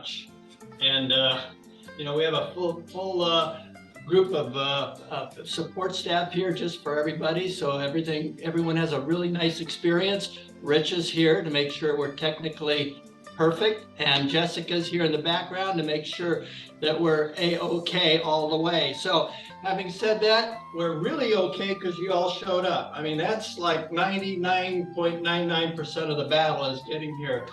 much. And we have a full group of support staff here just for everybody. So everyone has a really nice experience. Rich is here to make sure we're technically perfect, and Jessica's here in the background to make sure that we're A-OK all the way. So having said that, we're really okay because you all showed up. I mean, that's like 99.99% of the battle is getting here.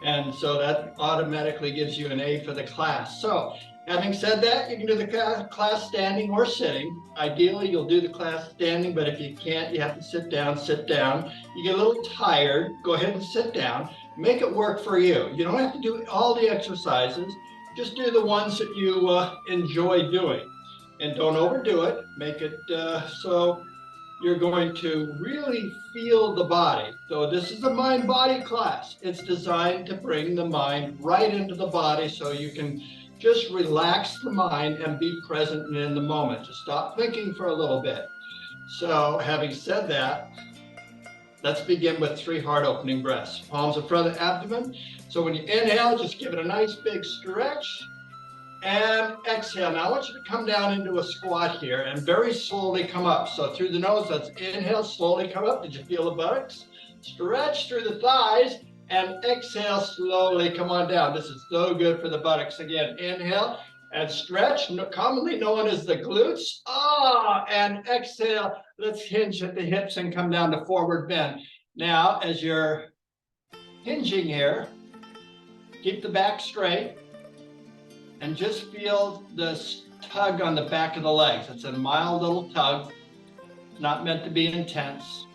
And so that automatically gives you an A for the class. So having said that, you can do the class standing or sitting. Ideally, you'll do the class standing, but if you can't, you have to sit down, sit down. You get a little tired, go ahead and sit down. Make it work for you. You don't have to do all the exercises. Just do the ones that you enjoy doing. And don't overdo it. Make it so you're going to really feel the body. So this is a mind-body class. It's designed to bring the mind right into the body so you can just relax the mind and be present and in the moment. Just stop thinking for a little bit. So having said that, let's begin with 3 heart opening breaths. Palms in front of the abdomen. So when you inhale, just give it a nice big stretch. And exhale. Now I want you to come down into a squat here and very slowly come up. So through the nose, let's inhale, slowly come up. Did you feel the buttocks? Stretch through the thighs and exhale, slowly come on down. This is so good for the buttocks. Again, inhale and stretch, commonly known as the glutes. And exhale. Let's hinge at the hips and come down to forward bend. Now, as you're hinging here, keep the back straight. And just feel this tug on the back of the legs. It's a mild little tug, not meant to be intense.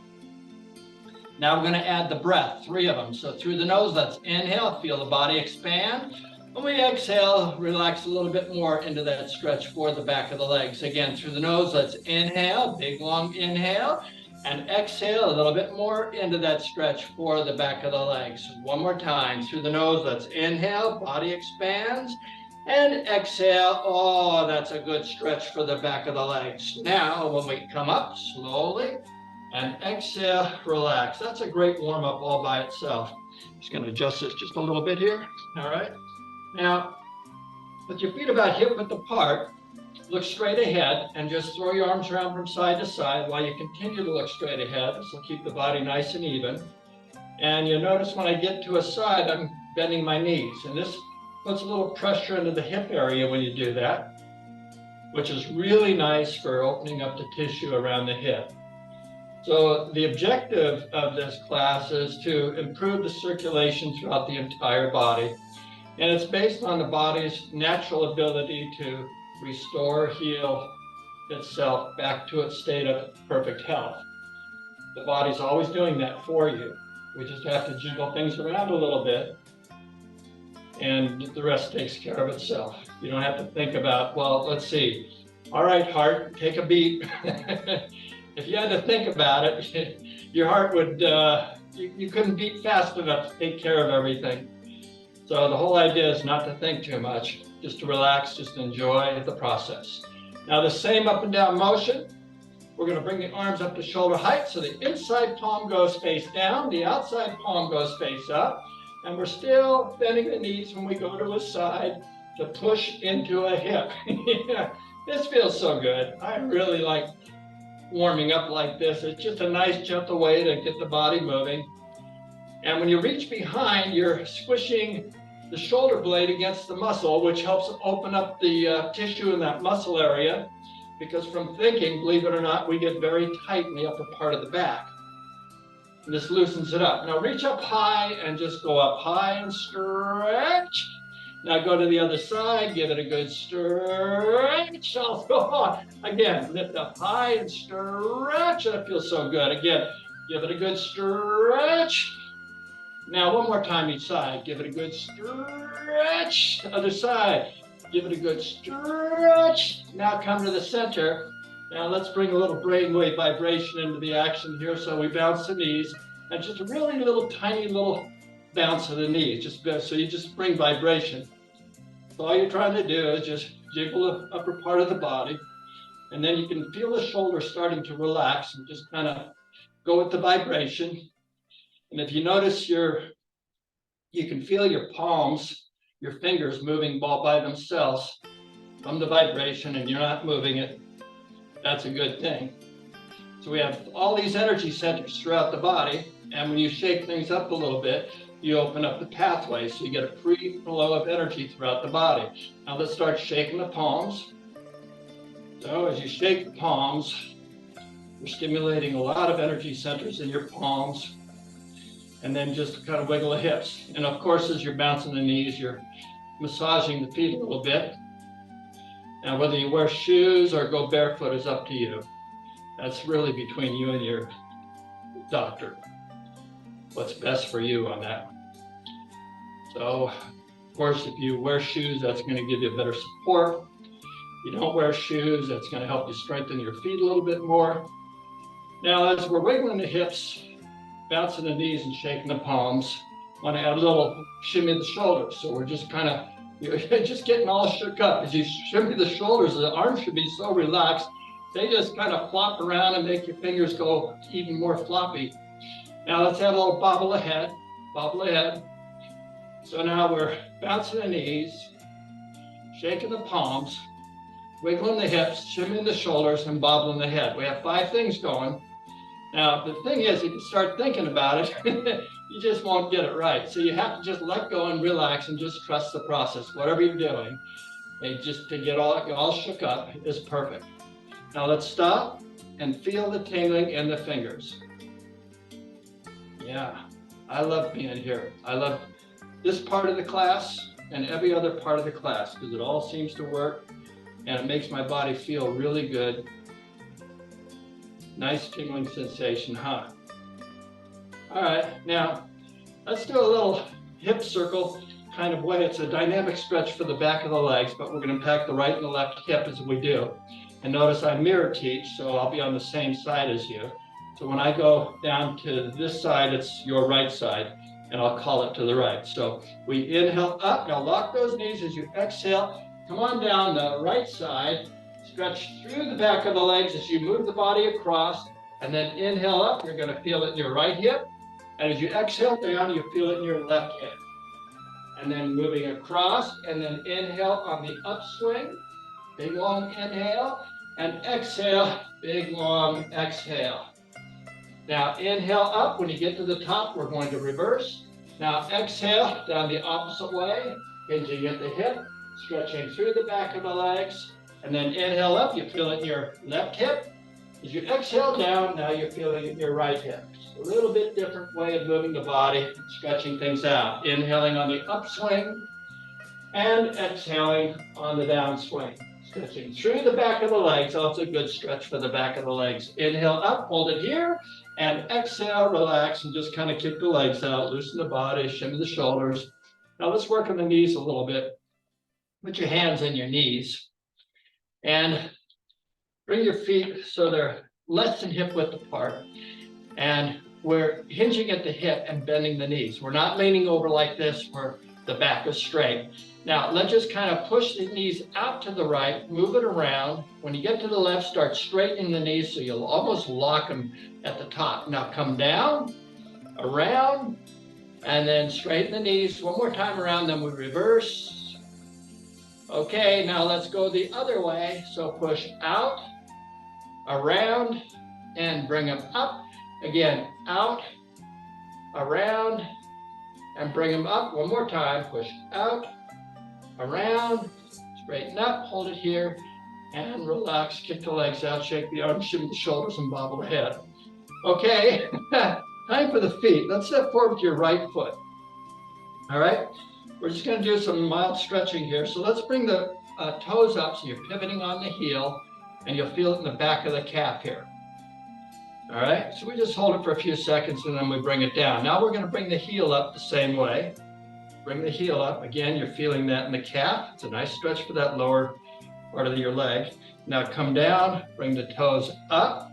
Now we're going to add the breath, 3 of them. So through the nose, let's inhale, feel the body expand. When we exhale, relax a little bit more into that stretch for the back of the legs. Again, through the nose, let's inhale, big long inhale, and exhale a little bit more into that stretch for the back of the legs. One more time, through the nose, let's inhale, body expands. And exhale. Oh, that's a good stretch for the back of the legs. Now, when we come up slowly and exhale, relax. That's a great warm up all by itself. Just going to adjust this just a little bit here. All right. Now, with your feet about hip width apart, look straight ahead and just throw your arms around from side to side while you continue to look straight ahead. This will keep the body nice and even. And you'll notice when I get to a side, I'm bending my knees. And this puts a little pressure into the hip area when you do that, which is really nice for opening up the tissue around the hip. So the objective of this class is to improve the circulation throughout the entire body. And it's based on the body's natural ability to restore, heal itself back to its state of perfect health. The body's always doing that for you. We just have to jiggle things around a little bit, and the rest takes care of itself. You don't have to think about, well, let's see. All right, heart, take a beat. If you had to think about it, your heart would, you couldn't beat fast enough to take care of everything. So the whole idea is not to think too much, just to relax, just enjoy the process. Now the same up and down motion. We're going to bring the arms up to shoulder height. So the inside palm goes face down, the outside palm goes face up. And we're still bending the knees when we go to a side to push into a hip. Yeah, this feels so good. I really like warming up like this. It's just a nice, gentle way to get the body moving. And when you reach behind, you're squishing the shoulder blade against the muscle, which helps open up the tissue in that muscle area. Because from thinking, believe it or not, we get very tight in the upper part of the back. And this loosens it up. Now reach up high and just go up high and stretch. Now go to the other side, give it a good stretch. Again, lift up high and stretch. That feels so good. Again, give it a good stretch. Now one more time each side. Give it a good stretch. Other side. Give it a good stretch. Now come to the center. Now let's bring a little brainwave vibration into the action here. So we bounce the knees and just a really little tiny little bounce of the knees. So you just bring vibration. So all you're trying to do is just jiggle the upper part of the body. And then you can feel the shoulders starting to relax and just kind of go with the vibration. And if you notice you can feel your palms your fingers moving all by themselves from the vibration and you're not moving it, that's a good thing. So we have all these energy centers throughout the body, and when you shake things up a little bit, you open up the pathway, so you get a free flow of energy throughout the body. Now let's start shaking the palms. So as you shake the palms, you're stimulating a lot of energy centers in your palms, and then just kind of wiggle the hips. And of course, as you're bouncing the knees, you're massaging the feet a little bit. Now, whether you wear shoes or go barefoot is up to you. That's really between you and your doctor. What's best for you on that. So, of course, if you wear shoes, that's going to give you better support. If you don't wear shoes, that's going to help you strengthen your feet a little bit more. Now, as we're wiggling the hips, bouncing the knees and shaking the palms, I want to add a little shimmy the shoulders. So we're just kind of, you're just getting all shook up. As you shimmy the shoulders, the arms should be so relaxed. They just kind of flop around and make your fingers go even more floppy. Now let's add a little bobble ahead, bobble ahead. So now we're bouncing the knees, shaking the palms, wiggling the hips, shimmying the shoulders, and bobbling the head. We have 5 things going. Now, the thing is, if you start thinking about it, you just won't get it right. So you have to just let go and relax and just trust the process. Whatever you're doing, and just to get all shook up is perfect. Now let's stop and feel the tingling in the fingers. Yeah, I love being here. I love this part of the class and every other part of the class because it all seems to work and it makes my body feel really good. Nice tingling sensation, huh? All right, now let's do a little hip circle kind of way. It's a dynamic stretch for the back of the legs, but we're going to impact the right and the left hip as we do. And notice I mirror teach, so I'll be on the same side as you. So when I go down to this side, it's your right side, and I'll call it to the right. So we inhale up. Now lock those knees as you exhale. Come on down the right side. Stretch through the back of the legs as you move the body across, and then inhale up. You're going to feel it in your right hip. And as you exhale down, you feel it in your left hip. And then moving across, and then inhale on the upswing. Big long inhale, and exhale, big long exhale. Now inhale up. When you get to the top, we're going to reverse. Now exhale down the opposite way, hinging at the hip, stretching through the back of the legs. And then inhale up, you feel it in your left hip. As you exhale down, now you're feeling it in your right hip. A little bit different way of moving the body, stretching things out. Inhaling on the upswing and exhaling on the downswing. Stretching through the back of the legs, also a good stretch for the back of the legs. Inhale up, hold it here, and exhale, relax, and just kind of kick the legs out, loosen the body, shimmy the shoulders. Now let's work on the knees a little bit. Put your hands in your knees and bring your feet so they're less than hip width apart. And we're hinging at the hip and bending the knees. We're not leaning over like this where the back is straight. Now, let's just kind of push the knees out to the right, move it around. When you get to the left, start straightening the knees so you'll almost lock them at the top. Now, come down, around, and then straighten the knees. One more time around, then we reverse. Okay, now let's go the other way. So push out, around, and bring them up. Again, out, around, and bring them up. One more time, push out, around, straighten up, hold it here, and relax, kick the legs out, shake the arms, shimmy the shoulders, and bobble the head. Okay, time for the feet. Let's step forward with your right foot. All right, we're just gonna do some mild stretching here. So let's bring the toes up so you're pivoting on the heel, and you'll feel it in the back of the calf here. All right, so we just hold it for a few seconds and then we bring it down. Now we're gonna bring the heel up the same way. Bring the heel up. Again, you're feeling that in the calf. It's a nice stretch for that lower part of your leg. Now come down, bring the toes up.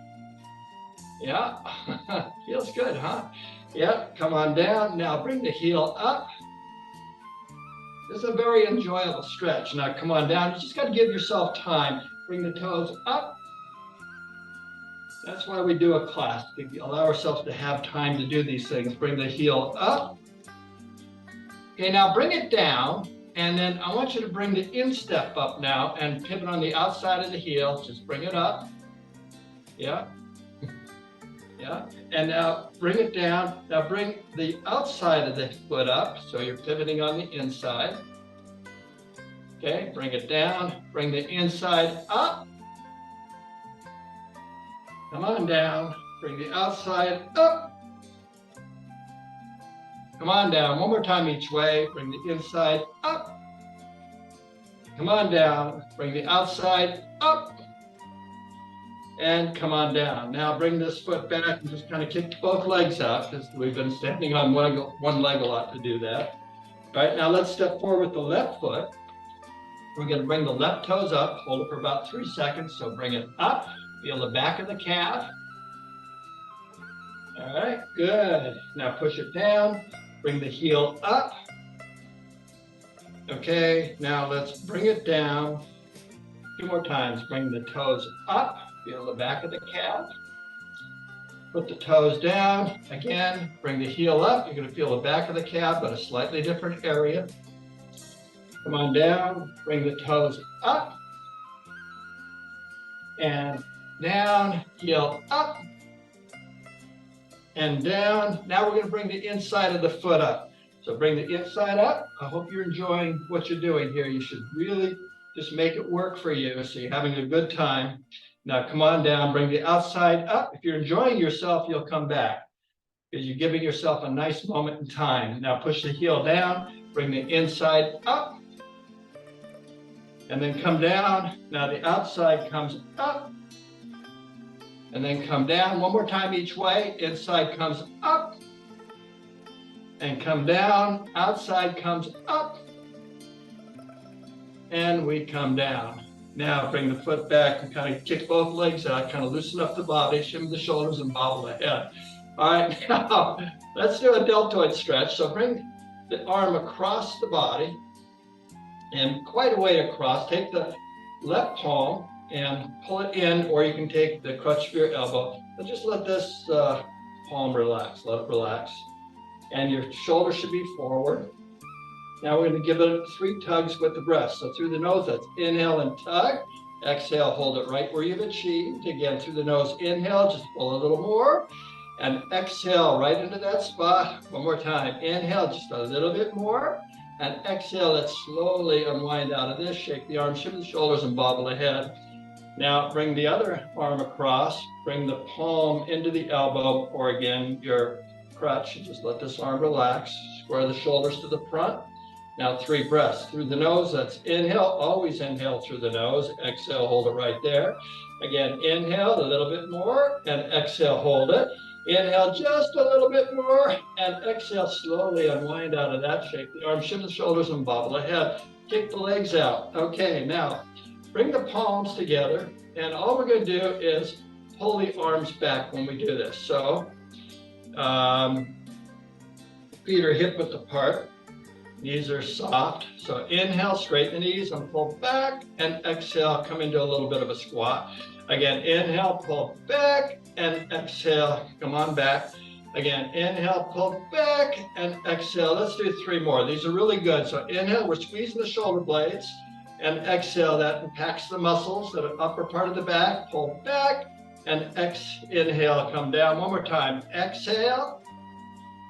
Yeah, feels good, huh? Yeah, come on down. Now bring the heel up. This is a very enjoyable stretch. Now come on down. You just got to give yourself time. Bring the toes up. That's why we do a class, to allow ourselves to have time to do these things. Bring the heel up. Okay, now bring it down And then I want you to bring the instep up now and pivot on the outside of the heel. Just bring it up. Yeah. Yeah. And now bring it down. Now bring the outside of the foot up. So you're pivoting on the inside. Okay. Bring it down. Bring the inside up. Come on down. Bring the outside up. Come on down. One more time each way. Bring the inside up. Come on down. Bring the outside up. And come on down. Now bring this foot back and just kind of kick both legs out because we've been standing on one leg a lot to do that. All right, now let's step forward with the left foot. We're going to bring the left toes up. Hold it for about 3 seconds. So bring it up. Feel the back of the calf. All right, good. Now push it down. Bring the heel up. Okay, now let's bring it down. 2 more times. Bring the toes up. Feel the back of the calf. Put the toes down. Again, bring the heel up. You're going to feel the back of the calf, but a slightly different area. Come on down. Bring the toes up. And down. Heel up. And down. Now we're going to bring the inside of the foot up. So bring the inside up. I hope you're enjoying what you're doing here. You should really just make it work for you so you're having a good time. Now come on down, bring the outside up. If you're enjoying yourself, you'll come back because you're giving yourself a nice moment in time. Now push the heel down, bring the inside up, and then come down. Now the outside comes up, and then come down. One more time each way. Inside comes up, and come down. Outside comes up, and we come down. Now bring the foot back and kind of kick both legs out, kind of loosen up the body, shimmy the shoulders and bobble the head. All right, now let's do a deltoid stretch. So bring the arm across the body and quite a way across. Take the left palm and pull it in, or you can take the crutch of your elbow and just let this palm relax, let it relax. And your shoulder should be forward. Now we're going to give it 3 tugs with the breath. So through the nose, that's inhale and tug. Exhale, hold it right where you've achieved. Again, through the nose, inhale, just pull a little more. And exhale right into that spot. One more time. Inhale, just a little bit more. And exhale, let's slowly unwind out of this. Shake the arms, shift the shoulders, and bobble the head. Now bring the other arm across. Bring the palm into the elbow, or again, your crutch. Just let this arm relax. Square the shoulders to the front. Now 3 breaths through the nose. That's inhale. Always inhale through the nose. Exhale, hold it right there. Again, inhale a little bit more and exhale, hold it. Inhale just a little bit more and exhale, slowly unwind out of that. Shake the arms, shift the shoulders and bobble the head. Kick the legs out. Okay, now bring the palms together and all we're going to do is pull the arms back when we do this. So feet are hip width apart. Knees are soft. So inhale, straighten the knees and pull back, and exhale, come into a little bit of a squat. Again, inhale, pull back, and exhale, come on back. Again, inhale, pull back, and exhale. Let's do 3 more. These are really good. So inhale, we're squeezing the shoulder blades, and exhale, that impacts the muscles, the upper part of the back. Pull back, and inhale, come down. One more time. Exhale,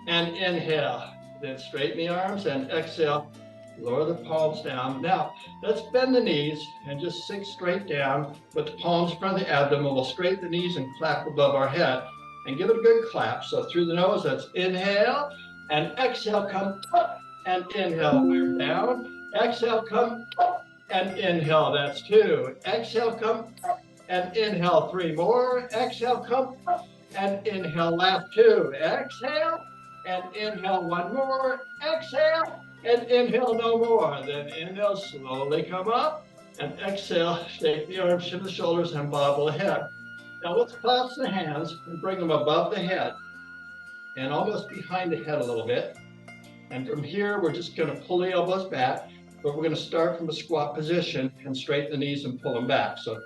and inhale. Then straighten the arms and exhale, lower the palms down. Now, let's bend the knees and just sink straight down with the palms in front of the abdomen. We'll straighten the knees and clap above our head and give it a good clap. So through the nose, that's inhale and exhale, come up and inhale, we're down. Exhale, come up and inhale, that's 2. Exhale, come up and inhale, 3 more. Exhale, come up and inhale, last 2. Exhale. And inhale 1 more, exhale, and inhale no more. Then inhale, slowly come up, and exhale, shake the arms, shift the shoulders, and bobble the head. Now let's clasp the hands and bring them above the head and almost behind the head a little bit. And from here, we're just going to pull the elbows back, but we're going to start from a squat position and straighten the knees and pull them back. So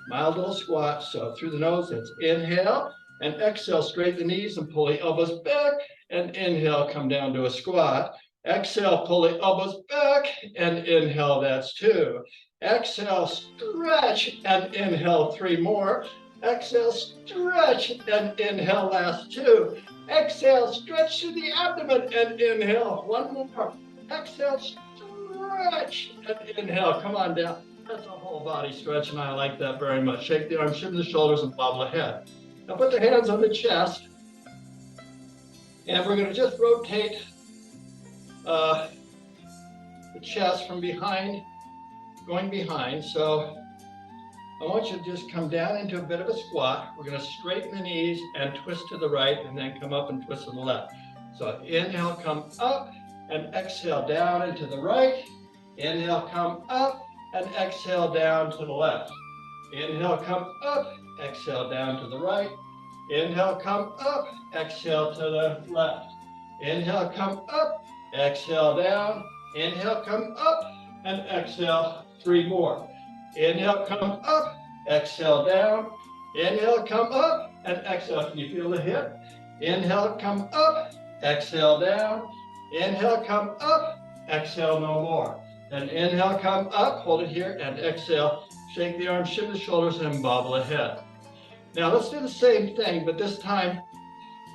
mild little squat. So through the nose, that's inhale, and exhale, straighten the knees and pull the elbows back. And inhale, come down to a squat. Exhale, pull the elbows back and inhale, that's 2. Exhale, stretch and inhale, 3 more. Exhale, stretch and inhale, last 2. Exhale, stretch to the abdomen and inhale, 1 more. Exhale, stretch and inhale, come on down. That's a whole body stretch and I like that very much. Shake the arms, shift the shoulders and bobble the head. Now put the hands on the chest and we're gonna just rotate the chest from behind, going behind. So I want you to just come down into a bit of a squat. We're going to straighten the knees and twist to the right and then come up and twist to the left. So inhale, come up and exhale down into the right. Inhale, come up and exhale down to the left. Inhale, come up, exhale down to the right. Inhale, come up, exhale to the left. Inhale, come up, exhale down. Inhale, come up, and exhale, 3 more. Inhale, come up, exhale down. Inhale, come up, and exhale. Can you feel the hip? Inhale, come up, exhale down. Inhale, come up, exhale, no more. Then inhale, come up, hold it here, and exhale. Shake the arms, shift the shoulders, and bobble the head. Now let's do the same thing, but this time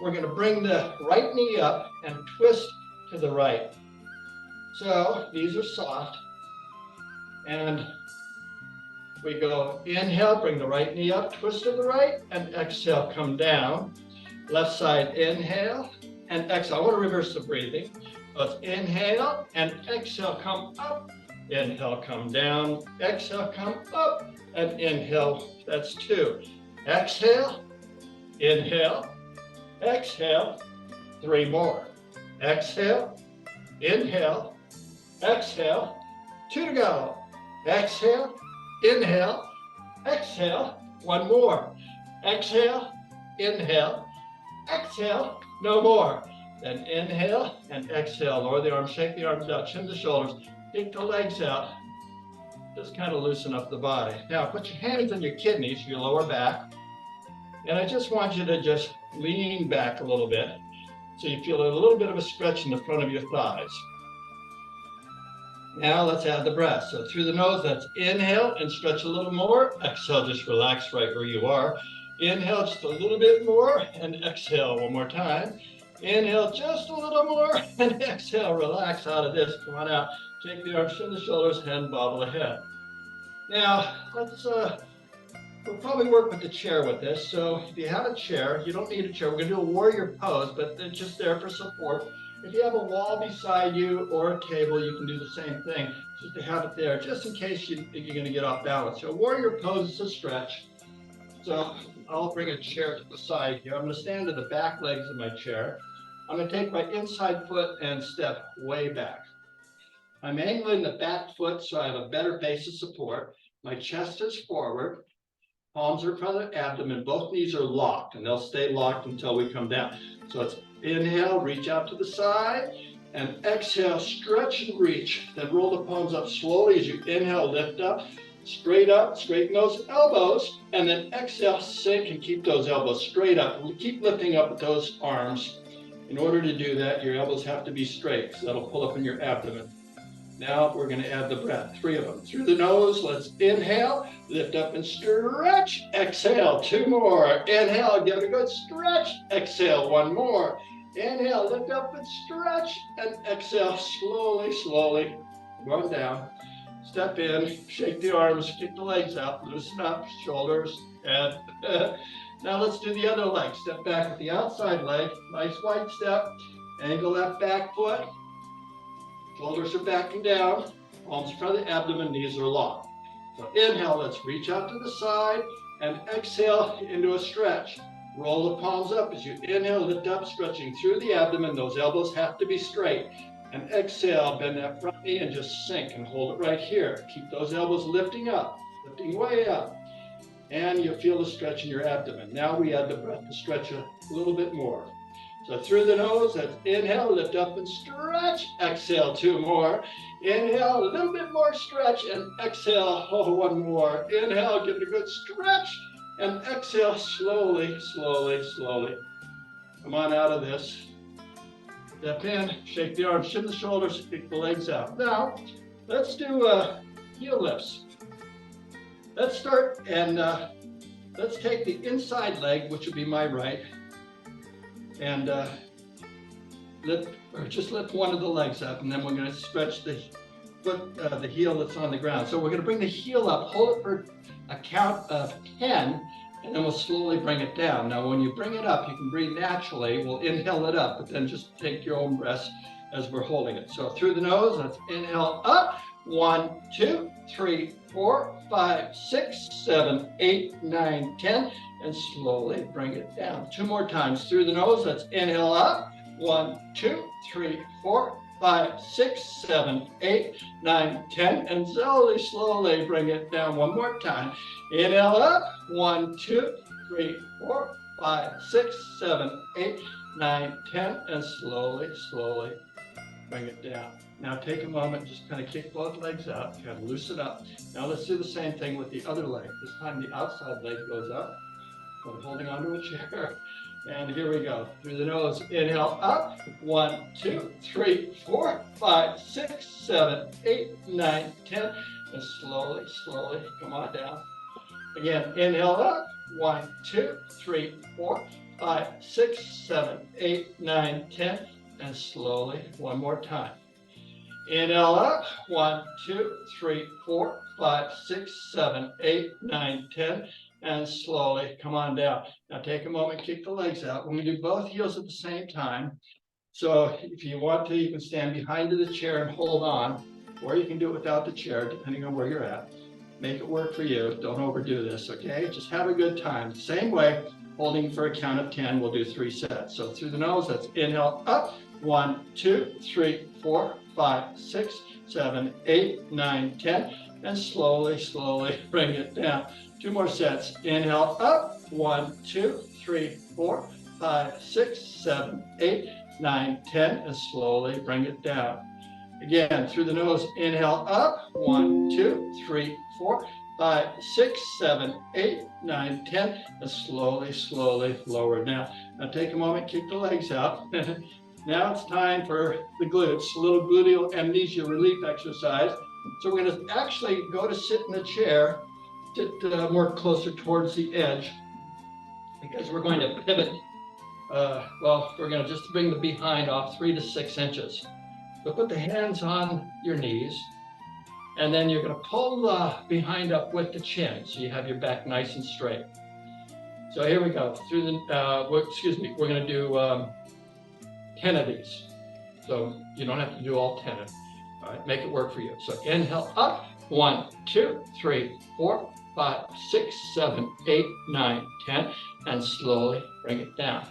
we're going to bring the right knee up and twist to the right. So knees are soft. And we go inhale, bring the right knee up, twist to the right, and exhale, come down. Left side, inhale and exhale. I want to reverse the breathing. So it's inhale and exhale, come up. Inhale, come down. Exhale, come up. And inhale, that's 2. Exhale, inhale, exhale, 3 more. Exhale, inhale, exhale, 2 to go. Exhale, inhale, exhale, 1 more. Exhale, inhale, exhale, no more. Then inhale and exhale. Lower the arms, shake the arms out, chin the shoulders, kick the legs out. Just kind of loosen up the body. Now put your hands on your kidneys, your lower back. And I just want you to just lean back a little bit so you feel a little bit of a stretch in the front of your thighs. Now let's add the breath. So through the nose, that's inhale and stretch a little more. Exhale, just relax right where you are. Inhale just a little bit more and exhale 1 more time. Inhale just a little more and exhale, relax out of this. Come on out. Take the arms to the shoulders and bobble the head. Now, we'll probably work with the chair with this. So if you have a chair, you don't need a chair. We're going to do a warrior pose, but it's just there for support. If you have a wall beside you or a table, you can do the same thing, just to have it there, just in case you're going to get off balance. So warrior pose is a stretch. So I'll bring a chair to the side here. I'm going to stand to the back legs of my chair. I'm going to take my inside foot and step way back. I'm angling the back foot so I have a better base of support. My chest is forward. Palms are in front of the abdomen. Both knees are locked, and they'll stay locked until we come down. So it's inhale, reach out to the side, and exhale, stretch and reach. Then roll the palms up slowly as you inhale, lift up, straighten those elbows, and then exhale, sink and keep those elbows straight up. We'll keep lifting up with those arms. In order to do that, your elbows have to be straight, because that'll pull up in your abdomen. Now we're going to add the breath, 3 of them. Through the nose, let's inhale, lift up and stretch, exhale, 2 more. Inhale, give it a good stretch, exhale, 1 more. Inhale, lift up and stretch, and exhale, slowly, slowly, run down. Step in, shake the arms, kick the legs out, loosen up, shoulders, and now let's do the other leg. Step back with the outside leg, nice wide step, angle that back foot. Shoulders are back and down, palms in front of the abdomen, knees are locked. So inhale, let's reach out to the side, and exhale into a stretch. Roll the palms up as you inhale, lift up, stretching through the abdomen. Those elbows have to be straight. And exhale, bend that front knee and just sink and hold it right here. Keep those elbows lifting up, lifting way up. And you'll feel the stretch in your abdomen. Now we add the breath to stretch a little bit more. So through the nose, that's inhale, lift up and stretch. Exhale, 2 more. Inhale, a little bit more stretch, and exhale, 1 more. Inhale, give it a good stretch, and exhale, slowly, slowly, slowly. Come on out of this. Step in, shake the arms, shin the shoulders, kick the legs out. Now, let's do heel lifts. Let's start and let's take the inside leg, which would be my right, and just lift one of the legs up, and then we're going to stretch the foot, the heel that's on the ground. So we're going to bring the heel up, hold it for a count of 10, and then we'll slowly bring it down. Now, when you bring it up, you can breathe naturally. We'll inhale it up, but then just take your own breaths as we're holding it. So through the nose, let's inhale up. 1, 2, 3, 4, 5, 6, 7, 8, 9, 10, and slowly bring it down. 2 more times through the nose. Let's inhale up. 1, 2, 3, 4, 5, 6, 7, 8, 9, 10, and slowly bring it down. 1 more time. Inhale up. 1, 2, 3, 4, 5, 6, 7, 8, 9, 10, and slowly bring it down. Now take a moment, just kind of kick both legs out, kind of loosen up. Now let's do the same thing with the other leg. This time the outside leg goes up. We're holding onto a chair. And here we go. Through the nose, inhale up. 1, 2, 3, 4, 5, 6, 7, 8, 9, 10. And slowly come on down. Again, inhale up. 1, 2, 3, 4, 5, 6, 7, 8, 9, 10. And slowly, 1 more time. Inhale up. 1, 2, 3, 4, 5, 6, 7, 8, 9, 10. And slowly come on down. Now take a moment, kick the legs out. We're going to do both heels at the same time. So if you want to, you can stand behind the chair and hold on, or you can do it without the chair, depending on where you're at. Make it work for you. Don't overdo this, okay? Just have a good time. Same way, holding for a count of 10, we'll do 3 sets. So through the nose, let's inhale up. 1, 2, 3, 4, 5, 6, 7, 8, 9, 10. And slowly bring it down. 2 more sets. Inhale up. 1, 2, 3, 4, 5, 6, 7, 8, 9, 10. And slowly bring it down. Again, through the nose, inhale up. 1, 2, 3, 4, 5, 6, 7, 8, 9, 10. And slowly lower down. Now take a moment, kick the legs out. Now it's time for the glutes, a little gluteal amnesia relief exercise. So we're going to actually go to sit in the chair, sit more closer towards the edge, because we're going to pivot. We're going to just bring the behind off 3 to 6 inches. So put the hands on your knees, and then you're going to pull the behind up with the chin, so you have your back nice and straight. So here we go. Through the, we're going to do 10 of these. So you don't have to do all 10. All right, make it work for you. So inhale up. 1, 2, 3, 4, 5, 6, 7, 8, 9, 10, and slowly bring it down.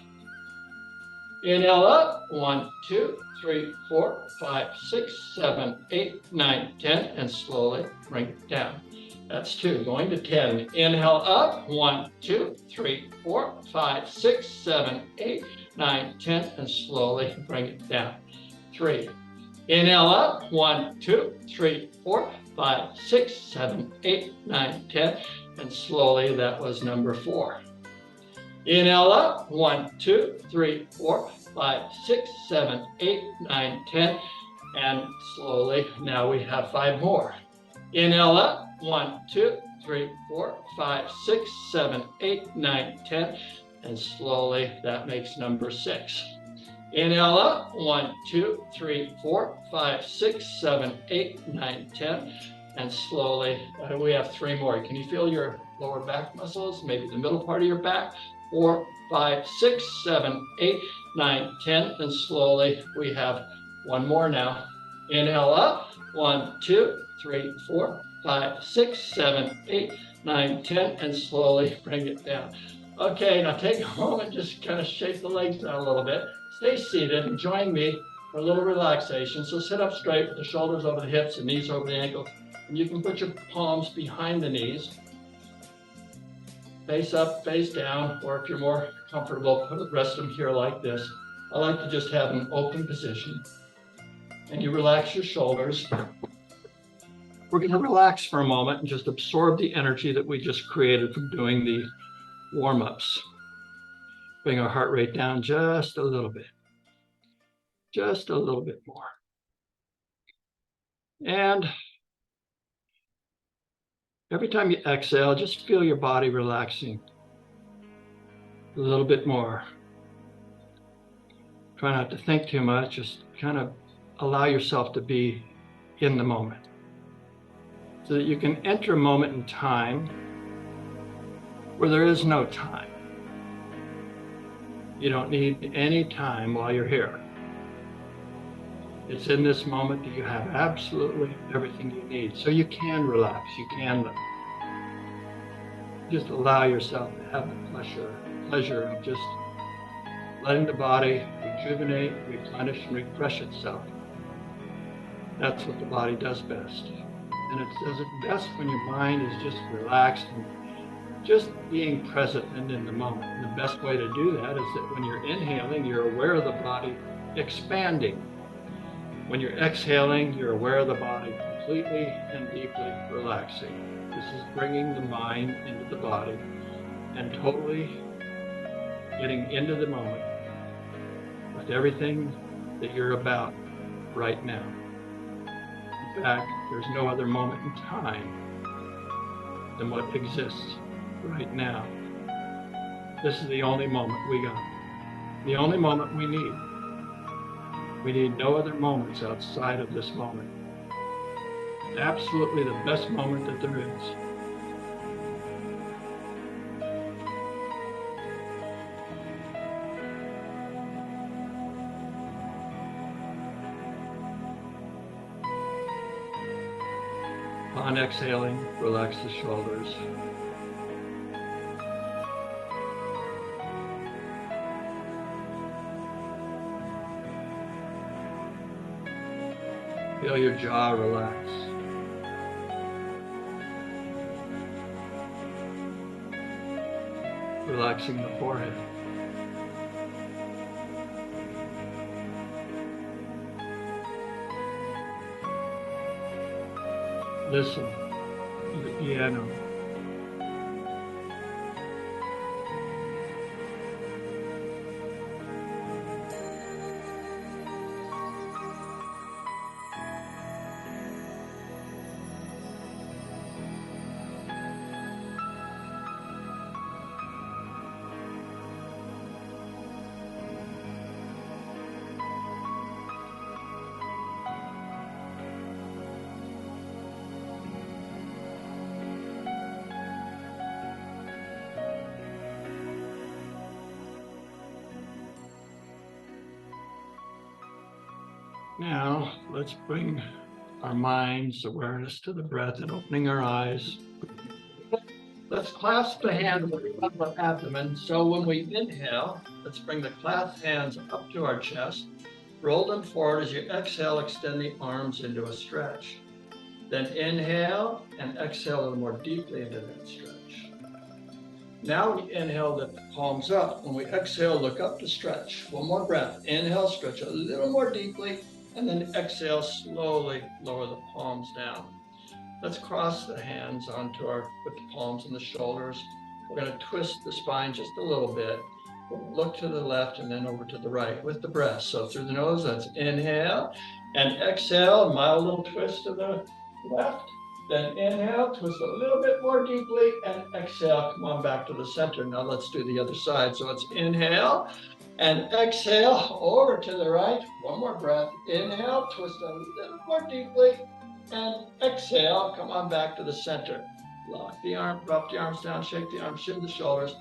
Inhale up. 1, 2, 3, 4, 5, 6, 7, 8, 9, 10, and slowly bring it down. That's 2. Going to 10. Inhale up. 1, 2, 3, 4, 5, 6, 7, 8, 9, 10, and slowly bring it down. 3. Inhale up. 1, 2, 3, 4, 5, 6, 7, 8, 9, 10, and slowly, that was number 4. Inhale up. 1, 2, 3, 4, 5, 6, 7, 8, 9, 10, and slowly, now we have 5 more. Inhale up. 1, 2, 3, 4, 5, 6, 7, 8, 9, 10, and slowly, that makes number 6. Inhale up. 1, 2, 3, 4, 5, 6, 7, 8, 9, 10. And slowly, we have 3 more. Can you feel your lower back muscles? Maybe the middle part of your back. 4, 5, 6, 7, 8, 9, 10. And slowly, we have 1 more now. Inhale up. 1, 2, 3, 4, 5, 6, 7, 8, 9, 10. And slowly bring it down. Okay, now take a moment, just kind of shake the legs out a little bit. Stay seated and join me for a little relaxation. So sit up straight with the shoulders over the hips and knees over the ankles. And you can put your palms behind the knees. Face up, face down, or if you're more comfortable, rest them here like this. I like to just have an open position. And you relax your shoulders. We're going to relax for a moment and just absorb the energy that we just created from doing the warm-ups. Bring our heart rate down just a little bit. Just a little bit more. And every time you exhale, just feel your body relaxing a little bit more. Try not to think too much, just kind of allow yourself to be in the moment so that you can enter a moment in time where there is no time. You don't need any time while you're here. It's in this moment that you have absolutely everything you need. So you can relax, you can just allow yourself to have the pleasure of just letting the body rejuvenate, replenish, and refresh itself. That's what the body does best. And it does it best when your mind is just relaxed and just being present and in the moment. And the best way to do that is that when you're inhaling, you're aware of the body expanding. When you're exhaling, you're aware of the body completely and deeply relaxing. This is bringing the mind into the body and totally getting into the moment with everything that you're about right now. In fact, there's no other moment in time than what exists right now. This is the only moment we got, the only moment we need. We need no other moments outside of this moment. Absolutely the best moment that there is. On exhaling, relax the shoulders. Feel your jaw relax. Relaxing the forehead. Listen to the piano. Now, let's bring our mind's awareness to the breath and opening our eyes. Let's clasp the hands above the abdomen. So when we inhale, let's bring the clasped hands up to our chest. Roll them forward. As you exhale, extend the arms into a stretch. Then inhale and exhale a little more deeply into that stretch. Now we inhale, lift the palms up. When we exhale, look up to stretch. One more breath. Inhale, stretch a little more deeply. And then exhale, slowly lower the palms down. Let's cross the hands with the palms and the shoulders. We're going to twist the spine just a little bit. Look to the left and then over to the right with the breath. So through the nose, let's inhale and exhale, mild little twist to the left. Then inhale, twist a little bit more deeply and exhale, come on back to the center. Now let's do the other side. So it's inhale and exhale over to the right. One more breath. Inhale, twist a little more deeply and exhale, come on back to the center. Lock the arm, drop the arms down, shake the arms, shift the shoulders.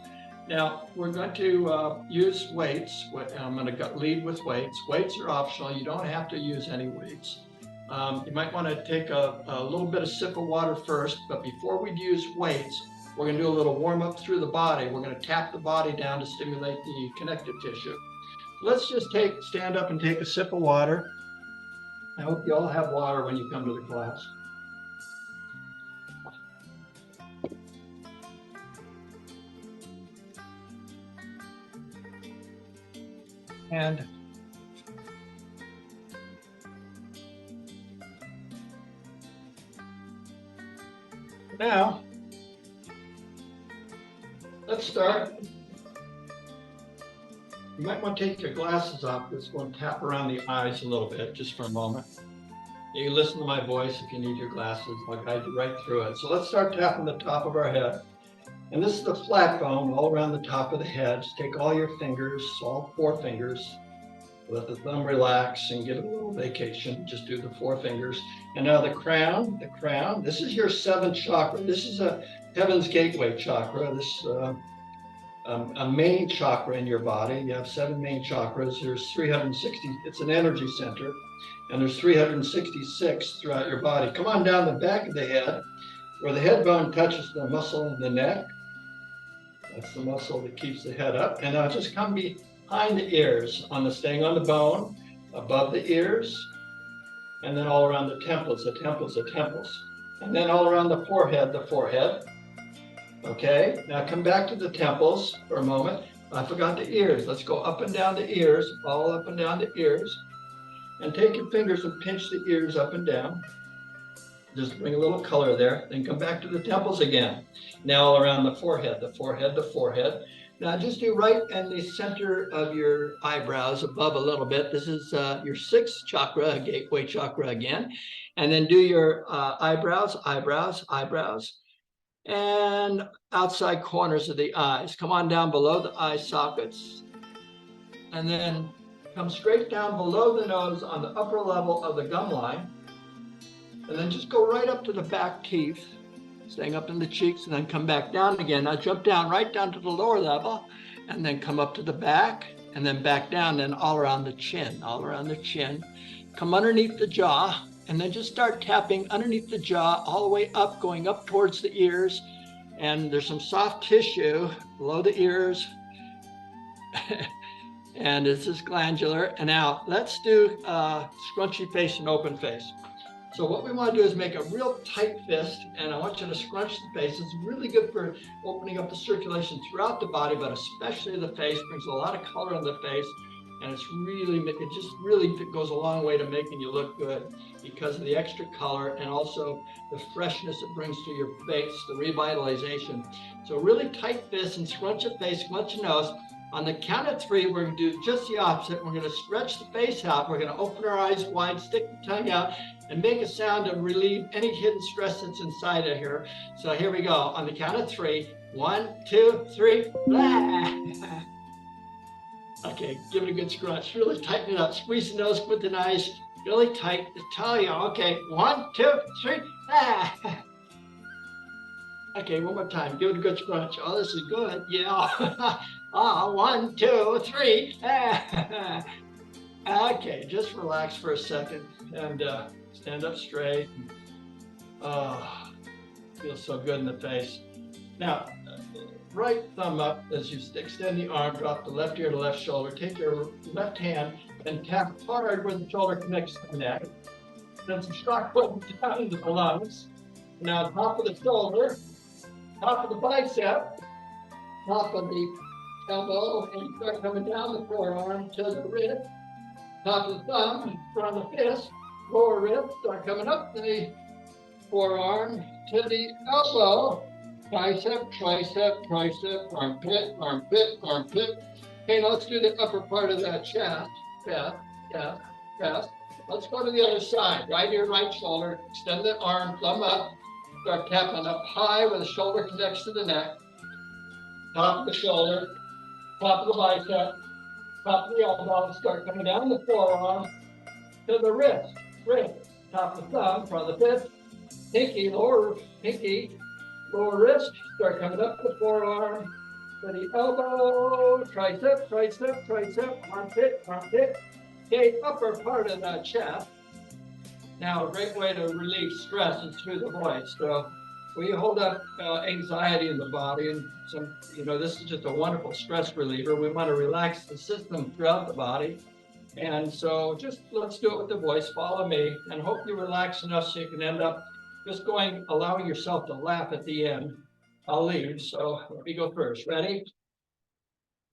Now we're going to use weights. I'm going to lead with weights. Weights are optional. You don't have to use any weights. You might want to take a little bit of sip of water first, but before we use weights, we're going to do a little warm up through the body. We're going to tap the body down to stimulate the connective tissue. Let's just stand up and take a sip of water. I hope you all have water when you come to the class. And now, let's start You might want to take your glasses off. Just going to tap around the eyes a little bit, just for a moment. You can listen to my voice if you need your glasses. I'll guide you right through it. So let's start tapping the top of our head. And this is the flat bone all around the top of the head. Just take all your fingers, all 4 fingers. Let the thumb relax and give it a little vacation. Just do the 4 fingers. And now the crown, this is your 7th chakra. This is a Heaven's Gateway chakra. This is a main chakra in your body. You have 7 main chakras. There's 360, it's an energy center. And there's 366 throughout your body. Come on down the back of the head, where the head bone touches the muscle in the neck. That's the muscle that keeps the head up. And now just come behind the ears, staying on the bone, above the ears, and then all around the temples. And then all around the forehead. Okay, now come back to the temples for a moment. I forgot the ears. Let's go up and down the ears, all up and down the ears. And take your fingers and pinch the ears up and down. Just bring a little color there. Then come back to the temples again. Now all around the forehead. Now just do right in the center of your eyebrows, above a little bit. This is your 6th chakra, gateway chakra again. And then do your eyebrows, and outside corners of the eyes. Come on down below the eye sockets. And then come straight down below the nose on the upper level of the gum line. And then just go right up to the back teeth, staying up in the cheeks, and then come back down again. Now jump down, right down to the lower level, and then come up to the back, and then back down, then all around the chin. Come underneath the jaw, and then just start tapping underneath the jaw, all the way up, going up towards the ears. And there's some soft tissue below the ears. And this is glandular. And now let's do scrunchy face and open face. So what we want to do is make a real tight fist, and I want you to scrunch the face. It's really good for opening up the circulation throughout the body, but especially the face. Brings a lot of color on the face, and it just really goes a long way to making you look good because of the extra color and also the freshness it brings to your face, the revitalization. So really tight fist and scrunch your face, scrunch your nose. On the count of 3, we're going to do just the opposite. We're going to stretch the face out. We're going to open our eyes wide, stick the tongue out, and make a sound to relieve any hidden stress that's inside of here. So here we go. On the count of 3, 1, 2, 3. Okay, give it a good scrunch. Really tighten it up. Squeeze the nose, put the eyes really tight. To tell you. Okay, 1, 2, 3. Okay, one more time. Give it a good scrunch. Oh, this is good. Yeah. 1, 2, 3. Okay, just relax for a second and stand up straight. Oh, feels so good in the face. Now, right thumb up as you extend the arm, drop the left ear to left shoulder. Take your left hand and tap hard where the shoulder connects to the neck. Then some shock down into the lungs. Now, top of the shoulder, top of the bicep, top of the elbow, and you start coming down the forearm to the wrist, top of the thumb, front of the fist, lower rib, start coming up the forearm to the elbow, tricep, armpit. Okay, now let's do the upper part of that chest, chest. Let's go to the other side, right ear, right shoulder, extend the arm, thumb up, start tapping up high where the shoulder connects to the neck, top of the shoulder, top of the bicep, top of the elbow, start coming down the forearm to the wrist, top of the thumb, front of the fist, pinky, lower wrist, start coming up the forearm to the elbow, tricep, armpit. Okay, upper part of the chest. Now, a great way to relieve stress is through the voice. So we hold up anxiety in the body, and this is just a wonderful stress reliever. We want to relax the system throughout the body. And so let's do it with the voice. Follow me, and hope you relax enough so you can end up just allowing yourself to laugh at the end. I'll lead, so let me go first. Ready?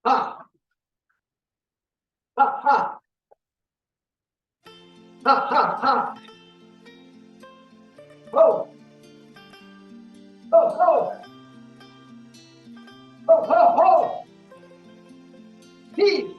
Ha! Ha, ha! Ha, ha, ha! Ho! Ho, ho! Ho, ho, ho! He!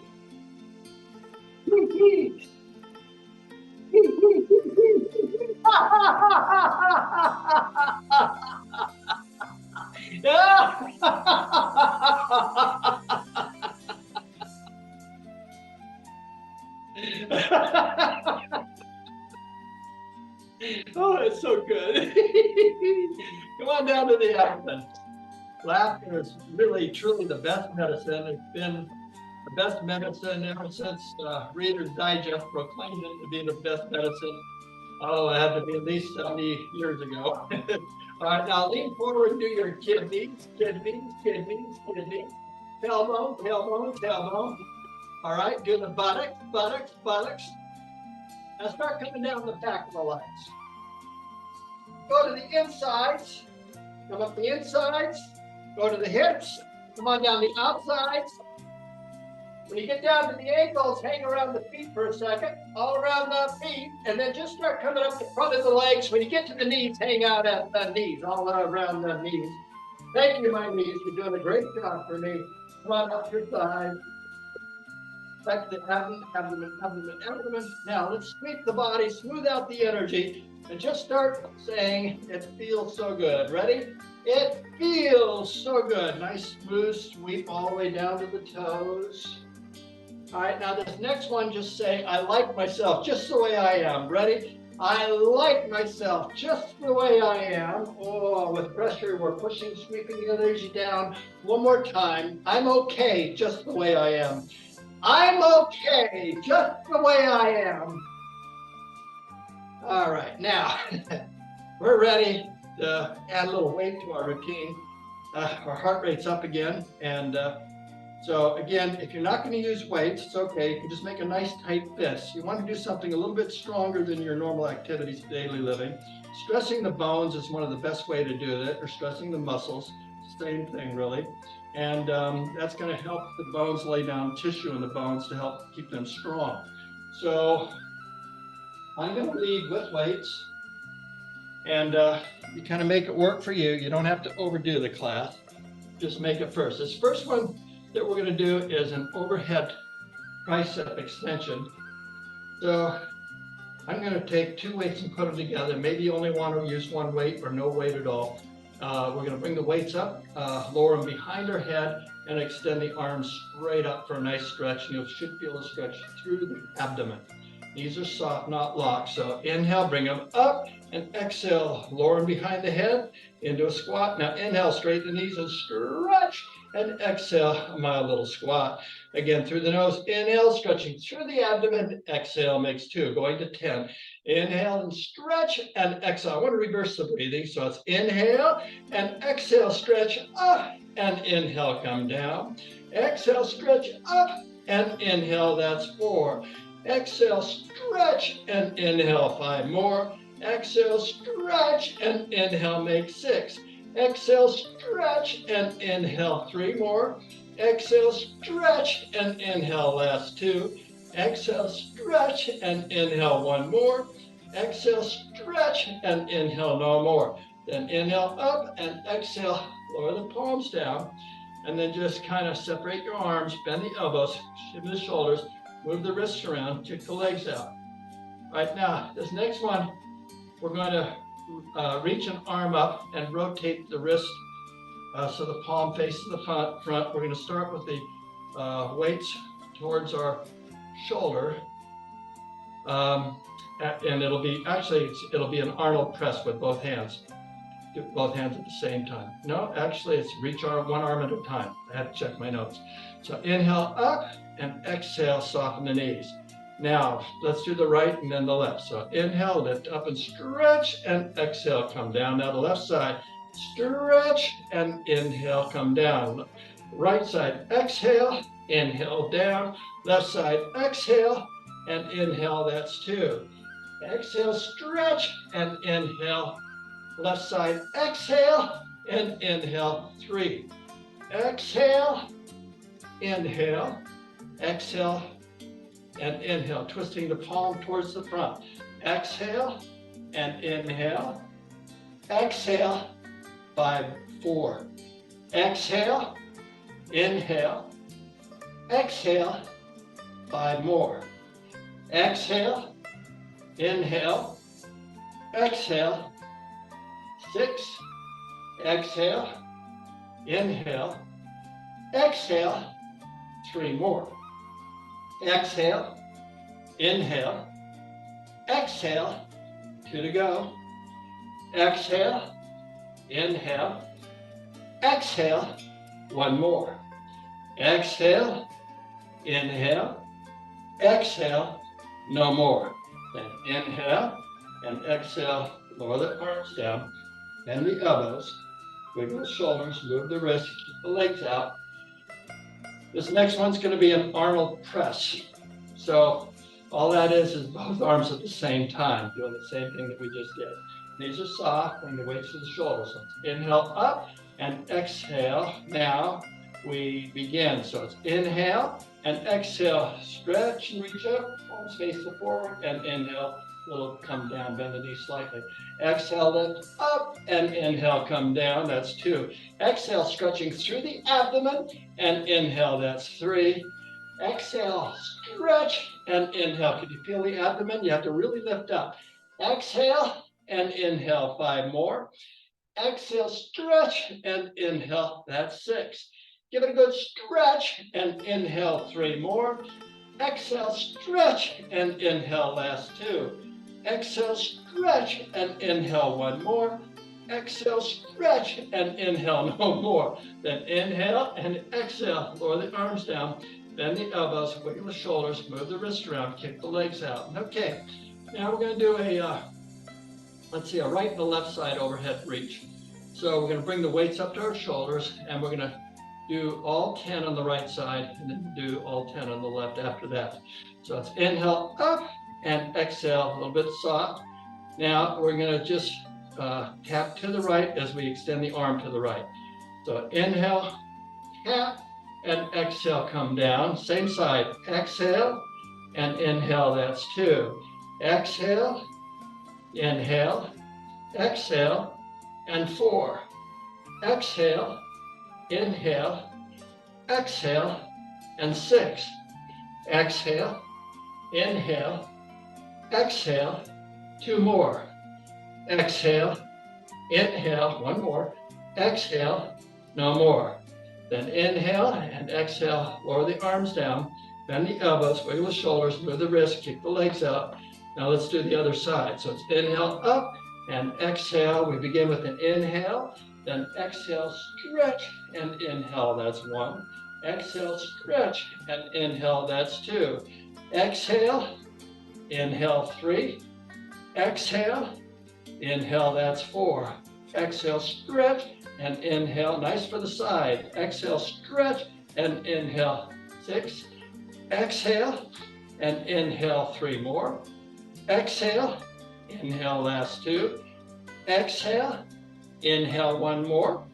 Come on down to the abdomen. Laughter is really, truly the best medicine. It's been the best medicine ever since Reader's Digest proclaimed it to be the best medicine. Oh, it had to be at least 70 years ago. All right, now lean forward and do your kidneys, kidneys, kidneys, kidneys. Tailbone, tailbone, tailbone. All right, do the buttocks, buttocks, buttocks. Now start coming down the back of the legs. Go to the insides, come up the insides, go to the hips, come on down the outsides. When you get down to the ankles, hang around the feet for a second, all around the feet, and then just start coming up the front of the legs. When you get to the knees, hang out at the knees, all around the knees. Thank you, my knees. You're doing a great job for me. Come on up your side. Back to the abdomen, abdomen, abdomen, abdomen. Now let's sweep the body, smooth out the energy, and just start saying, it feels so good. Ready? It feels so good. Nice smooth sweep all the way down to the toes. All right, now this next one, just say, I like myself just the way I am. Ready? I like myself just the way I am. Oh, with pressure, we're pushing, sweeping the energy down. One more time. I'm okay just the way I am. I'm okay just the way I am. All right, now we're ready to add a little weight to our routine. Our heart rate's up again, and so again, if you're not going to use weights, it's okay. You can just make a nice tight fist. You want to do something a little bit stronger than your normal activities of daily living. Stressing the bones is one of the best way to do that, or stressing the muscles, same thing really. And that's going to help the bones lay down tissue in the bones to help keep them strong. So I'm going to lead with weights, and you kind of make it work for you. You don't have to overdo the class. Just make it first. This first one that we're going to do is an overhead tricep extension. So I'm going to take two weights and put them together. Maybe you only want to use one weight or no weight at all. We're going to bring the weights up, lower them behind our head, and extend the arms straight up for a nice stretch. And you should feel a stretch through the abdomen. These are soft, not locked. So inhale, bring them up, and exhale, lower them behind the head into a squat. Now inhale, straighten the knees and stretch, and exhale, a mild little squat. Again, through the nose, inhale, stretching through the abdomen, exhale, makes two, going to 10. Inhale and stretch, and exhale. I want to reverse the breathing, so it's inhale and exhale, stretch up, and inhale, come down. Exhale, stretch up, and inhale, that's 4. Exhale, stretch, and inhale, 5 more. Exhale, stretch, and inhale, make 6. Exhale, stretch, and inhale, 3 more. Exhale, stretch, and inhale, last 2. Exhale, stretch, and inhale, 1 more. Exhale, stretch, and inhale, no more. Then inhale up and exhale, lower the palms down. And then just kind of separate your arms, bend the elbows, shift the shoulders, move the wrists around, kick the legs out. All right, now this next one, we're going to reach an arm up and rotate the wrist so the palm faces the front. We're going to start with the weights towards our shoulder. And it'll be, actually, it'll be an Arnold press with both hands. Do both hands at the same time. No, actually, it's reach one arm at a time. I had to check my notes. So inhale up and exhale, soften the knees. Now, let's do the right and then the left. So inhale, lift up and stretch, and exhale, come down. Now the left side, stretch, and inhale, come down. Right side, exhale, inhale, down. Left side, exhale, and inhale, that's 2. Exhale, stretch, and inhale. Left side, exhale, and inhale, 3. Exhale, inhale, exhale, and inhale, twisting the palm towards the front. Exhale, and inhale. Exhale, 5, 4. Exhale, inhale. Exhale, 5 more. Exhale, inhale. Exhale, 6. Exhale, inhale. Exhale, 3 more. Exhale, inhale. Exhale, 2 to go. exhale, inhale, exhale, one more. Exhale, inhale, exhale, no more. Then inhale and exhale, lower the arms down, bend the elbows, wiggle the shoulders, move the wrists, keep the legs out. This next one's going to be an Arnold press. So all that is both arms at the same time, doing the same thing that we just did. Knees are soft, bring the weights to the shoulders. So it's inhale up and exhale. Now we begin. So it's inhale and exhale, stretch and reach up, palms face forward, and inhale, little come down, bend the knee slightly. Exhale, lift up, and inhale, come down, that's 2. Exhale, stretching through the abdomen, and inhale, that's 3. Exhale, stretch, and inhale. Can you feel the abdomen? You have to really lift up. Exhale, and inhale, 5 more. Exhale, stretch, and inhale, that's 6. Give it a good stretch, and inhale, 3 more. Exhale, stretch, and inhale, last 2. Exhale, stretch, and inhale, 1 more. Exhale, stretch, and inhale, no more. Then inhale and exhale, lower the arms down, bend the elbows, wiggle the shoulders, move the wrists around, kick the legs out. Okay, now we're going to do a, let's see, a right and the left side overhead reach. So we're going to bring the weights up to our shoulders, and we're going to do all 10 on the right side, and then do all 10 on the left after that. So it's inhale up and exhale, a little bit soft. Now we're going to just tap to the right as we extend the arm to the right. So inhale, tap, and exhale, come down. Same side, exhale, and inhale, that's 2. Exhale, inhale, exhale, and 4. Exhale, inhale, exhale, and 6. Exhale, inhale, exhale, 2 more. Exhale, inhale, 1 more. Exhale, no more. Then inhale and exhale, lower the arms down, bend the elbows, wiggle the shoulders, move the wrists, kick the legs out. Now let's do the other side. So it's inhale up and exhale. We begin with an inhale, then exhale, stretch, and inhale, that's 1. Exhale, stretch, and inhale, that's 2. Exhale, inhale, 3. Exhale, inhale, that's 4. Exhale, stretch, and inhale, nice for the side. Exhale, stretch, and inhale, 6. Exhale, and inhale, 3 more. Exhale, inhale, last 2. Exhale, inhale, 1 more.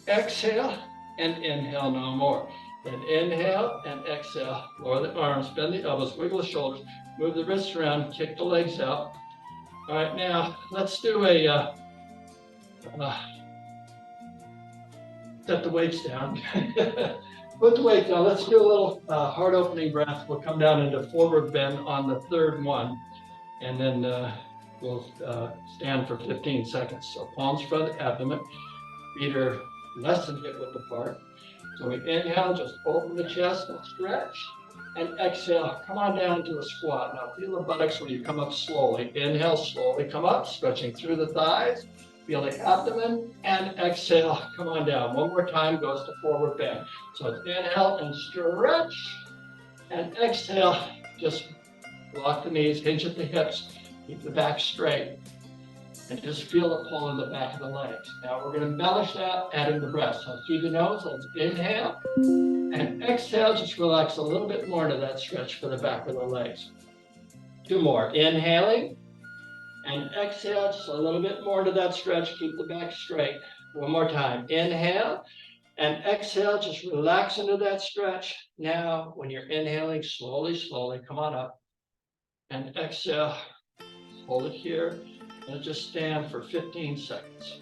Exhale, and inhale, no more. Then inhale and exhale, lower the arms, bend the elbows, wiggle the shoulders, move the wrists around, kick the legs out. All right, now let's do a, set the weights down. Put the weight down. Let's do a little heart opening breath. We'll come down into forward bend on the 3rd one, and then we'll stand for 15 seconds. So palms in front of the abdomen, feet are less than hip width apart. So we inhale, just open the chest and stretch, and exhale, come on down to a squat. Now feel the buttocks when you come up slowly. Inhale, slowly come up, stretching through the thighs. Feel the abdomen, and exhale, come on down. One more time, goes to forward bend. So it's inhale and stretch, and exhale, just lock the knees, hinge at the hips, keep the back straight, and just feel the pull in the back of the legs. Now we're going to embellish that, adding the breath. So through the nose, let's inhale, and exhale, just relax a little bit more into that stretch for the back of the legs. 2 more, inhaling, and exhale, just a little bit more to that stretch, keep the back straight. 1 more time, inhale, and exhale, just relax into that stretch. Now, when you're inhaling, slowly, slowly, come on up, and exhale, hold it here, and just stand for 15 seconds.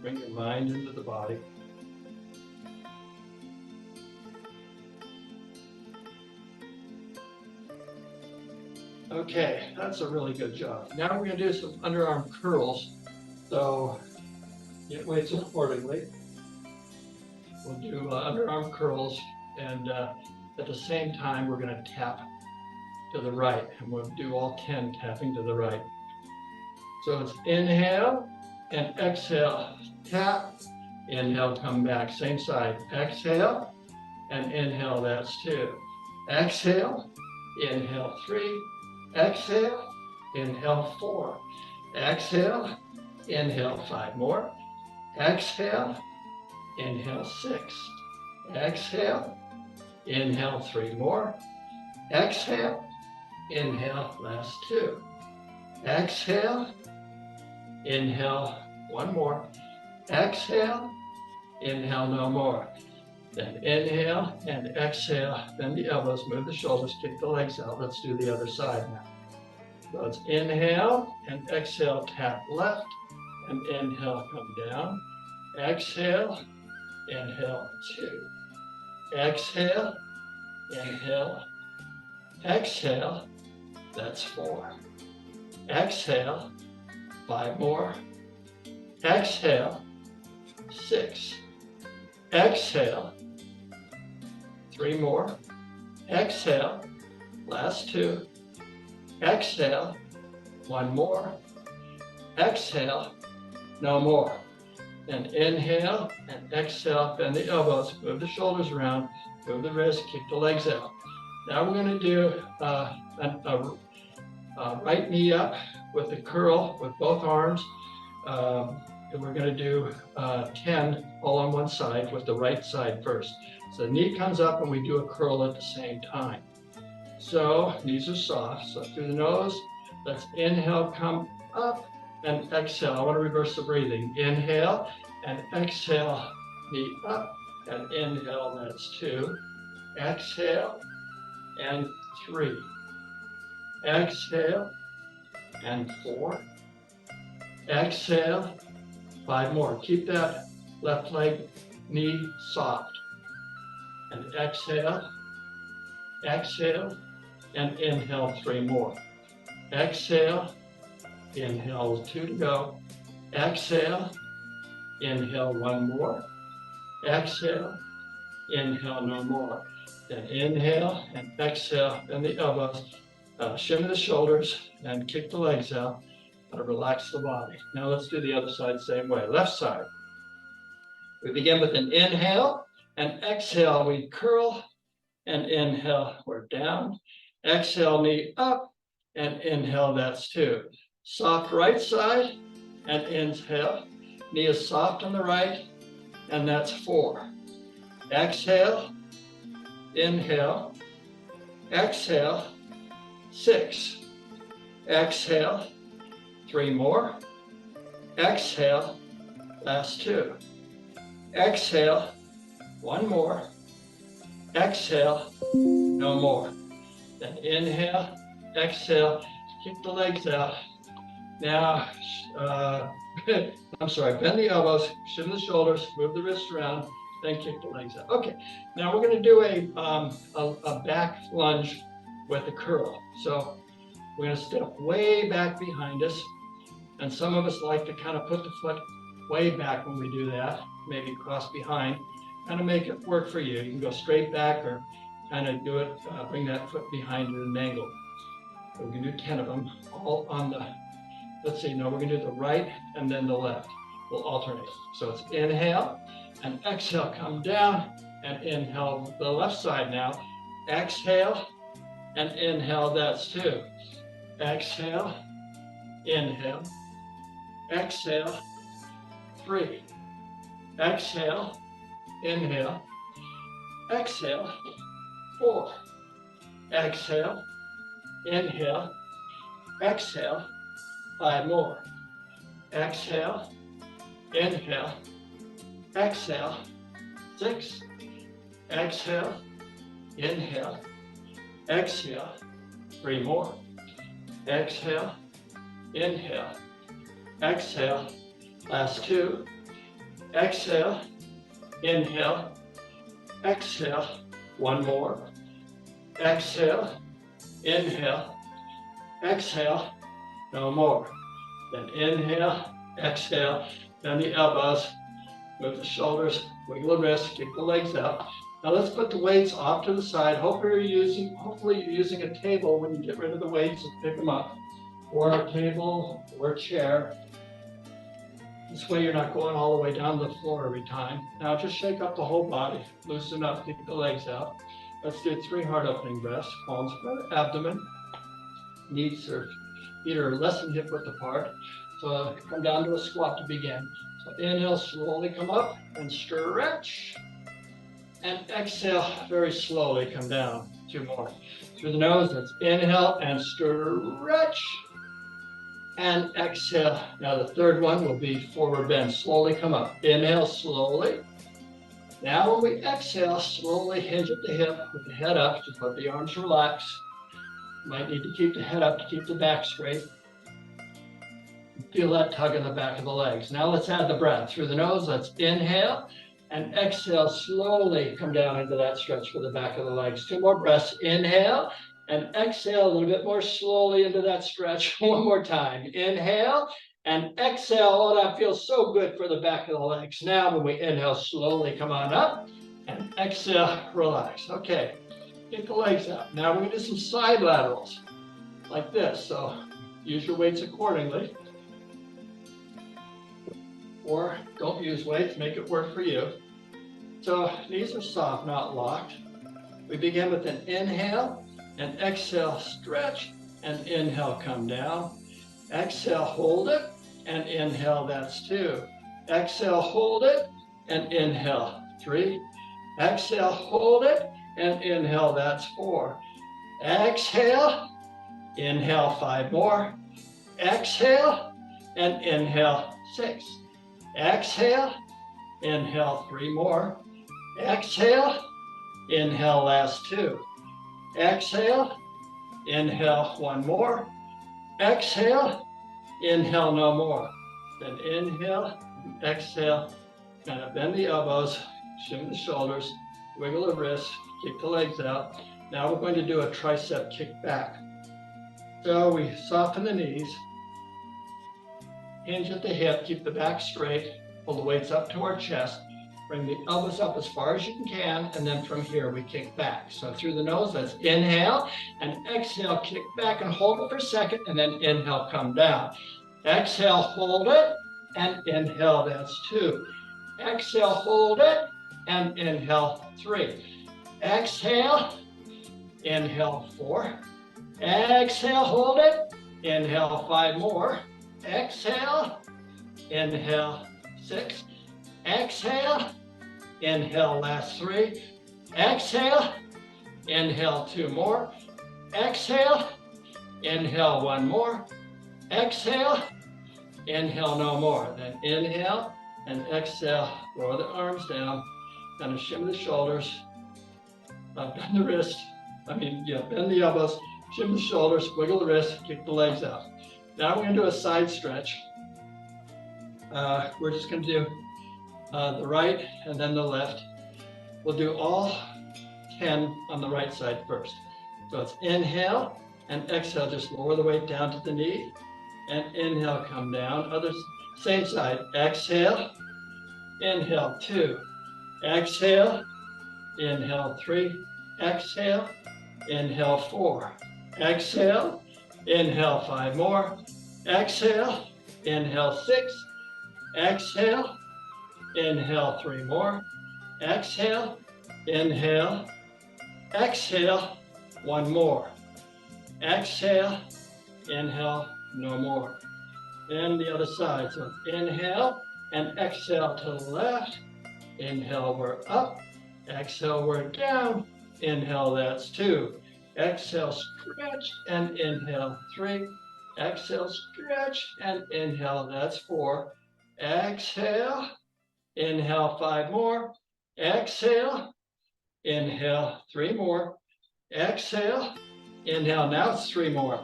Bring your mind into the body. Okay, that's a really good job. Now we're going to do some underarm curls. So get weights accordingly. We'll do underarm curls, and at the same time, we're going to tap to the right, and we'll do all 10 tapping to the right. So it's inhale and exhale, tap, inhale, come back, same side, exhale and inhale, that's 2. Exhale, inhale 3, exhale, inhale 4, exhale, inhale 5 more, exhale, inhale 6, exhale, inhale 3 more, exhale, inhale, last 2, exhale, inhale 1 more, exhale, inhale no more. Then inhale and exhale, bend the elbows, move the shoulders, kick the legs out. Let's do the other side now. So it's inhale and exhale, tap left, and inhale, come down. Exhale, inhale 2. Exhale, inhale, exhale, that's 4. Exhale, 5 more. Exhale, 6. Exhale, 3 more. Exhale, last 2. Exhale, 1 more. Exhale, no more. And inhale and exhale, bend the elbows, move the shoulders around, move the wrists, kick the legs out. Now we're going to do right knee up with the curl with both arms. And we're going to do 10 all on one side with the right side first. So the knee comes up and we do a curl at the same time. So knees are soft. So through the nose, let's inhale, come up, and exhale. I want to reverse the breathing. Inhale and exhale, knee up, and inhale, that's 2. Exhale and 3. Exhale and 4. Exhale, 5 more. Keep that left leg, knee soft. And exhale, exhale, and inhale 3 more. Exhale, inhale 2 to go. Exhale, inhale 1 more. Exhale, inhale no more. Then inhale and exhale, bend the elbows, shimmy the shoulders, and kick the legs out. Relax the body. Now let's do the other side same way. Left side. We begin with an inhale and exhale. We curl and inhale. We're down. Exhale, knee up and inhale. That's 2. Soft right side and inhale. Knee is soft on the right and that's 4. Exhale, inhale, exhale, 6. Exhale, 3 more. Exhale, last 2. Exhale, 1 more. Exhale, no more. Then inhale, exhale, kick the legs out. Now, I'm sorry, bend the elbows, shimmy the shoulders, move the wrists around, then kick the legs out. Okay, now we're going to do a back lunge with a curl. So we're going to step way back behind us. And some of us like to kind of put the foot way back when we do that, maybe cross behind, kind of make it work for you. You can go straight back or kind of do it, bring that foot behind at an angle. So we can do 10 of them, all on the, let's see, no, we're going to do the right and then the left. We'll alternate. So it's inhale and exhale, come down and inhale the left side now. Exhale and inhale, that's 2. Exhale, inhale. Exhale, 3. Exhale, inhale. Exhale, 4. Exhale, inhale. Exhale, 5 more. Exhale, inhale. Exhale, 6. Exhale, inhale. Exhale, 3 more. Exhale, inhale. Exhale, last 2. Exhale, inhale. Exhale, 1 more. Exhale, inhale. Exhale, no more. Then inhale, exhale, bend the elbows, move the shoulders, wiggle the wrists, kick the legs out. Now let's put the weights off to the side. Hopefully you're using a table when you get rid of the weights and pick them up, or a table or a chair. This way you're not going all the way down to the floor every time. Now just shake up the whole body, loosen up, kick the legs out. Let's do 3 heart opening breaths. Palms for the abdomen. Knees are either less than hip width apart. So come down to a squat to begin. So inhale, slowly come up and stretch. And exhale, very slowly come down. 2 more. Through the nose, let's inhale and stretch. And exhale. Now the third one will be forward bend. Slowly come up. Inhale, slowly. Now when we exhale, slowly hinge at the hip with the head up. Just let the arms relax. Might need to keep the head up to keep the back straight. Feel that tug in the back of the legs. Now let's add the breath. Through the nose, let's inhale and exhale. Slowly come down into that stretch for the back of the legs. 2 more breaths. Inhale and exhale a little bit more slowly into that stretch. 1 more time. Inhale and exhale. Oh, that feels so good for the back of the legs. Now when we inhale, slowly come on up and exhale, relax. Okay, kick the legs out. Now we're going to do some side laterals like this. So use your weights accordingly. Or don't use weights, make it work for you. So knees are soft, not locked. We begin with an inhale and exhale, stretch, and inhale, come down. Exhale, hold it, and inhale, that's 2. Exhale, hold it, and inhale, 3. Exhale, hold it, and inhale, that's 4. Exhale, inhale, 5 more. Exhale, and inhale, 6. Exhale, inhale, 3 more. Exhale, inhale, last 2. Exhale, inhale, 1 more. Exhale, inhale, no more. Then inhale, exhale, kind of bend the elbows, shimmy the shoulders, wiggle the wrists, kick the legs out. Now we're going to do a tricep kick back. So we soften the knees, hinge at the hip, keep the back straight, pull the weights up to our chest, bring the elbows up as far as you can, and then from here we kick back. So through the nose, let's inhale and exhale, kick back and hold it for a second, and then inhale, come down. Exhale, hold it, and inhale, that's 2. Exhale, hold it, and inhale, 3. Exhale, inhale, 4. Exhale, hold it, inhale, 5 more. Exhale, inhale, 6. Exhale, inhale, last 3. Exhale, inhale, 2 more. Exhale, inhale, 1 more. Exhale, inhale, no more. Then inhale and exhale, lower the arms down, kind of shimmy the shoulders, bend the wrist, bend the elbows, shimmy the shoulders, wiggle the wrist, kick the legs out. Now we're going to do a side stretch. We're just going to do the right and then the left. We'll do all 10 on the right side first. So it's inhale and exhale, just lower the weight down to the knee, and inhale, come down. Same side. Exhale, inhale, 2. Exhale, inhale, 3. Exhale, inhale, 4. Exhale, inhale, 5 more. Exhale, inhale, 6. Exhale, inhale, 3 more. Exhale, inhale, exhale, 1 more. Exhale, inhale, no more. And the other side. So inhale and exhale to the left. Inhale, we're up. Exhale, we're down. Inhale, that's 2. Exhale, stretch, and inhale, 3. Exhale, stretch, and inhale, that's 4. Exhale, inhale, 5 more. Exhale, inhale, 3 more. Exhale, inhale, now it's 3 more.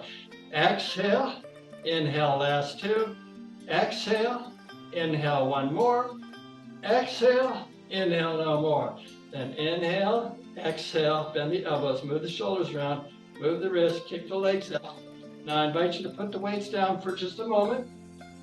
Exhale, inhale, last 2. Exhale, inhale, 1 more. Exhale, inhale, no more. Then inhale, exhale, bend the elbows, move the shoulders around, move the wrists, kick the legs out. Now I invite you to put the weights down for just a moment,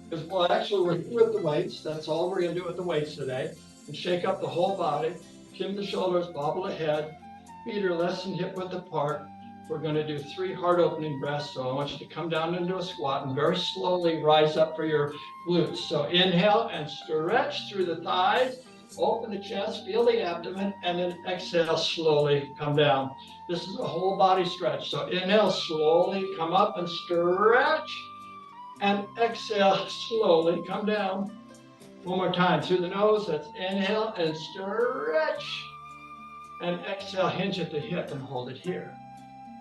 because we're through with the weights. That's all we're going to do with the weights today. And shake up the whole body, skim the shoulders, bobble the head, feet are less than hip width apart. We're going to do 3 heart opening breaths. So I want you to come down into a squat and very slowly rise up for your glutes. So inhale and stretch through the thighs, open the chest, feel the abdomen, and then exhale, slowly come down. This is a whole body stretch. So inhale, slowly come up and stretch, and exhale, slowly come down. One more time through the nose. That's inhale and stretch, and exhale, hinge at the hip and hold it here.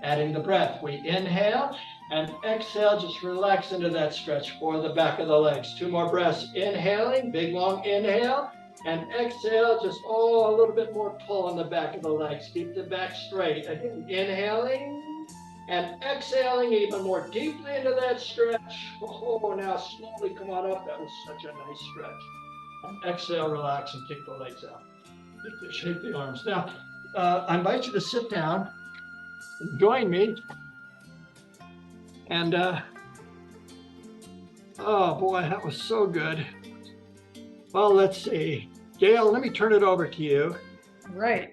Adding the breath, we inhale and exhale, just relax into that stretch for the back of the legs. 2 more breaths, inhaling, big long inhale, and exhale, just a little bit more pull on the back of the legs. Keep the back straight. Again, inhaling and exhaling even more deeply into that stretch. Oh, now slowly come on up. That was such a nice stretch. And exhale, relax, and kick the legs out. Shake the arms. Now, I invite you to sit down. Join me. And oh boy, that was so good. Well, let's see. Gail, let me turn it over to you. Right.